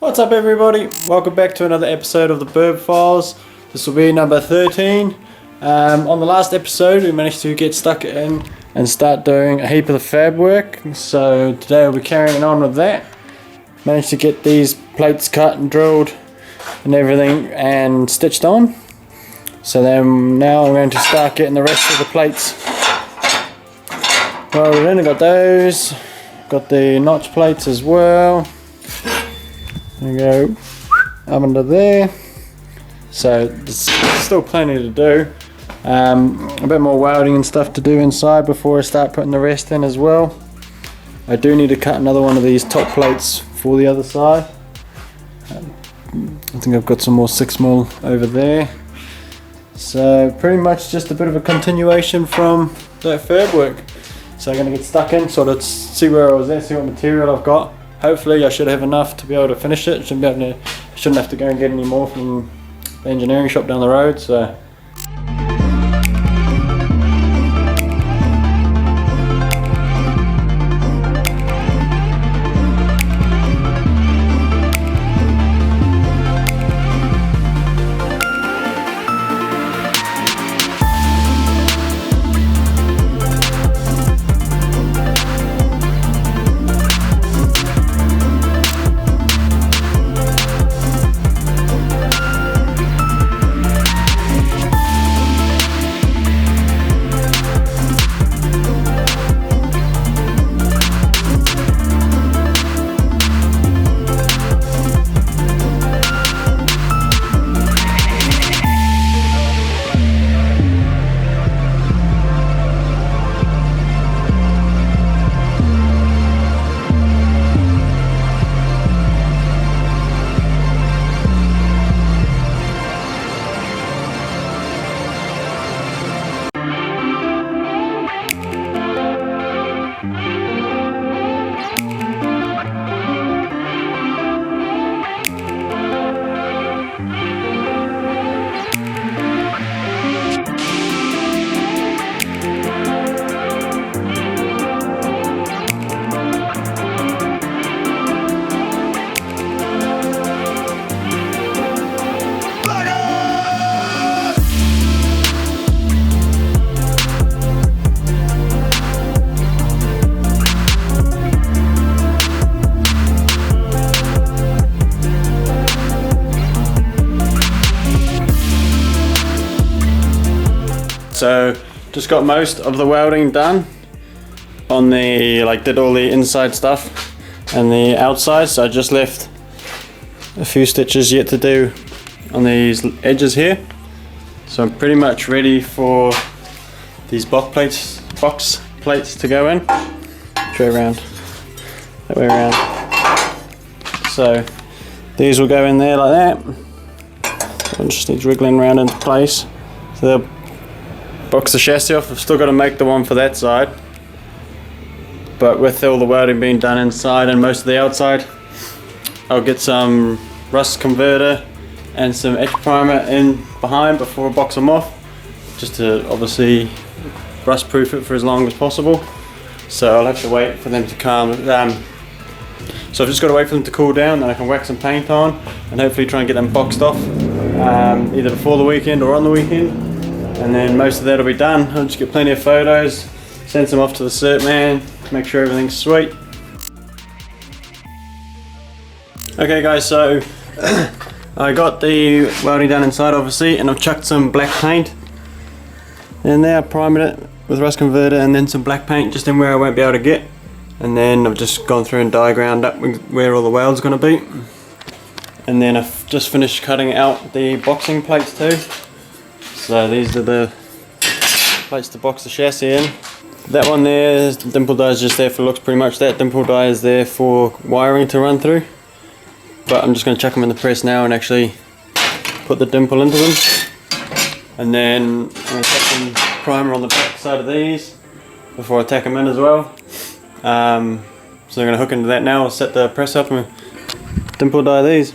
What's up everybody? Welcome back to another episode of the Burb Files. This will be number 13. On the last episode we managed to get stuck in and start doing a heap of the fab work. So today we'll be carrying on with that. Managed to get these plates cut and drilled and everything and stitched on. So then now I'm going to start getting the rest of the plates. Well, we've only got those. Got the notch plates as well. There we go, up under there. So there's still plenty to do. A bit more welding and stuff to do inside before I start putting the rest in as well. I do need to cut another one of these top plates for the other side. I think I've got some more 6mm over there. So pretty much just a bit of a continuation from that fab work. So I'm going to get stuck in, sort of see where I was at, see what material I've got. Hopefully I should have enough to be able to finish it. Shouldn't have to go and get any more from the engineering shop down the road. So. So just got most of the welding done on the, did all the inside stuff and the outside, so I just left a few stitches yet to do on these edges here. So I'm pretty much ready for these box plates to go in. Try around, that way around. So these will go in there like that. It just needs wriggling around into place. So they'll box the chassis off. I've still got to make the one for that side, but with all the welding being done inside and most of the outside, I'll get some rust converter and some etch primer in behind before I box them off, just to obviously rust proof it for as long as possible. So I'll have to wait for them to calm down. So I've just got to wait for them to cool down, then I can wax some paint on and hopefully try and get them boxed off either before the weekend or on the weekend. And then most of that will be done. I'll just get plenty of photos, send some off to the cert man, make sure everything's sweet. Okay guys, so I got the welding done inside obviously, and I've chucked some black paint in there. I primed it with rust converter and then some black paint just in where I won't be able to get. And then I've just gone through and diagrammed up where all the welds are going to be. And then I've just finished cutting out the boxing plates too. So these are the plates to box the chassis in. That one there, the dimple die is just there for looks pretty much. That dimple die is there for wiring to run through. But I'm just going to chuck them in the press now and actually put the dimple into them. And then I'm going to put some primer on the back side of these before I tack them in as well. So I'm going to hook into that now. I'll set the press up and dimple die these.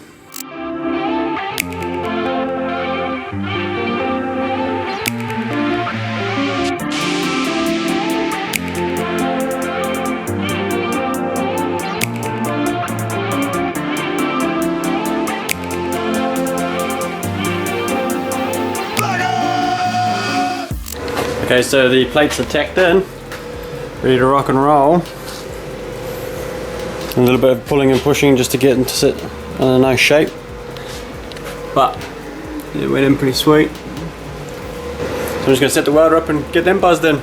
Okay, so the plates are tacked in, ready to rock and roll. A little bit of pulling and pushing just to get them to sit in a nice shape, but it went in pretty sweet. So I'm just going to set the welder up and get them buzzed in.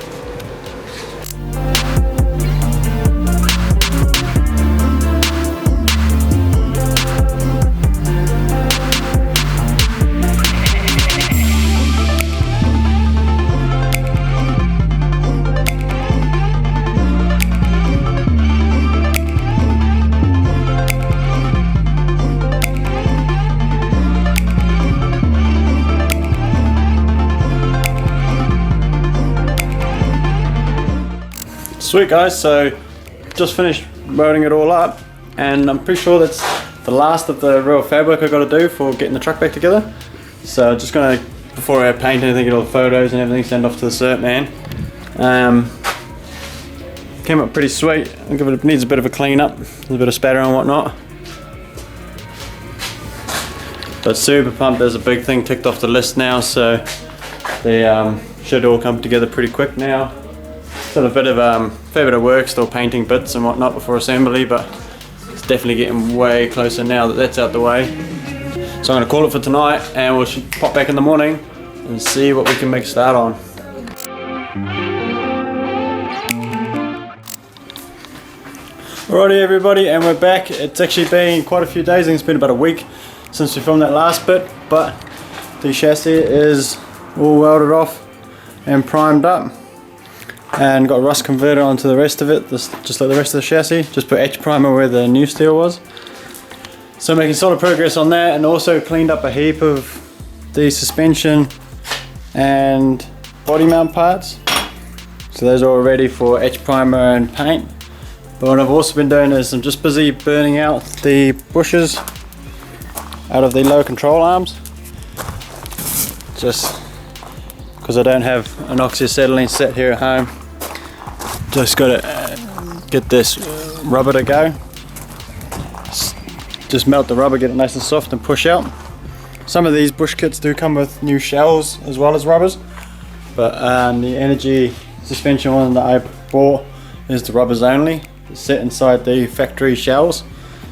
Sweet guys, so just finished welding it all up, and I'm pretty sure that's the last of the real fab work I got to do for getting the truck back together. So just gonna, before I paint anything, get all the photos and everything, send off to the cert man. Came up pretty sweet. I think it needs a bit of a clean up, a bit of spatter and whatnot. But super pumped, there's a big thing ticked off the list now, so they should all come together pretty quick now. Still a bit of fair bit of work, still painting bits and whatnot before assembly, but it's definitely getting way closer now that that's out the way. So I'm going to call it for tonight, and we'll pop back in the morning and see what we can make a start on. Alrighty everybody, and we're back. It's actually been quite a few days, I think it's been about a week since we filmed that last bit, but the chassis is all welded off and primed up. And got a rust converter onto the rest of it, just like the rest of the chassis. Just put H primer where the new steel was. So making solid progress on that, and also cleaned up a heap of the suspension and body mount parts. So those are all ready for H primer and paint. But what I've also been doing is I'm just busy burning out the bushes out of the low control arms. Just because I don't have an oxyacetylene set here at home. Just got to get this rubber to go. Just melt the rubber, get it nice and soft and push out. Some of these bush kits do come with new shells as well as rubbers, but the energy suspension one that I bought is the rubbers only. It's set inside the factory shells,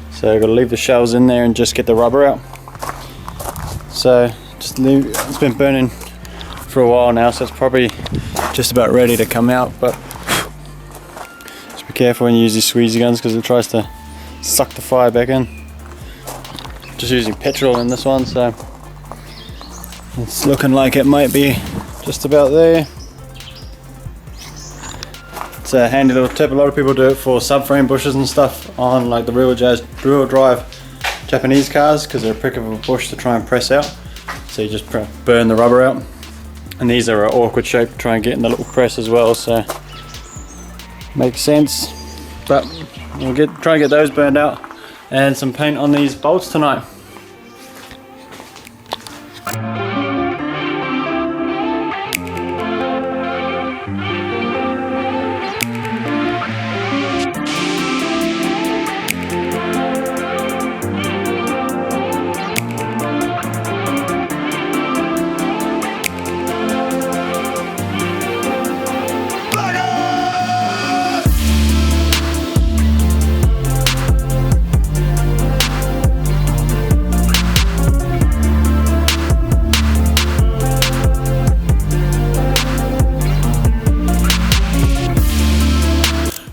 so I've got to leave the shells in there and just get the rubber out. So just leave, it's been burning for a while now, so it's probably just about ready to come out, but just be careful when you use these squeezy guns because it tries to suck the fire back in. Just using petrol in this one, so it's looking like it might be just about there. It's a handy little tip. A lot of people do it for subframe bushes and stuff on like the rear drive Japanese cars because they're a prick of a bush to try and press out. So you just burn the rubber out. And these are an awkward shape to try and get in the little press as well, so makes sense. But we'll try and get those burned out and some paint on these bolts tonight.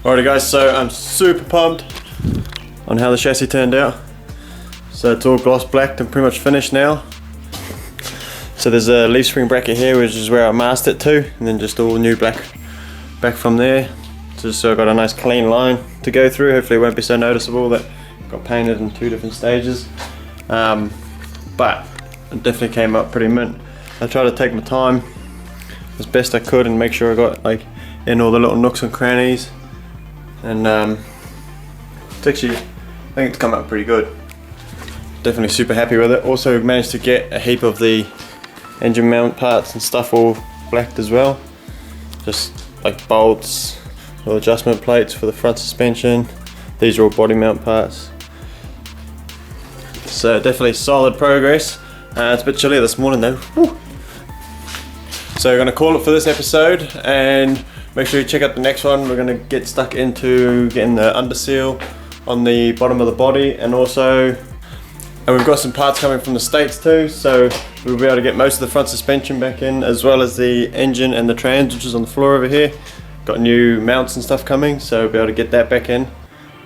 Alrighty guys, so I'm super pumped on how the chassis turned out. So it's all gloss blacked and pretty much finished now. So there's a leaf spring bracket here, which is where I masked it to, and then just all new black back from there. Just so I've got a nice clean line to go through. Hopefully it won't be so noticeable that it got painted in 2 different stages. But it definitely came up pretty mint. I tried to take my time as best I could and make sure I got like in all the little nooks and crannies. And it's actually, I think it's come out pretty good. Definitely super happy with it. Also managed to get a heap of the engine mount parts and stuff all blacked as well. Just like bolts, little adjustment plates for the front suspension. These are all body mount parts. So definitely solid progress. It's a bit chilly this morning though. Woo. So we're going to call it for this episode, and make sure you check out the next one. We're going to get stuck into getting the under seal on the bottom of the body, and we've got some parts coming from the States too, so we'll be able to get most of the front suspension back in, as well as the engine and the trans, which is on the floor over here. Got new mounts and stuff coming, so we'll be able to get that back in.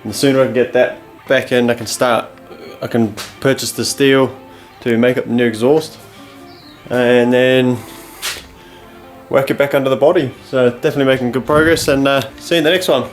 And the sooner I can get that back in, I can purchase the steel to make up the new exhaust, and then work it back under the body. So definitely making good progress, and see you in the next one.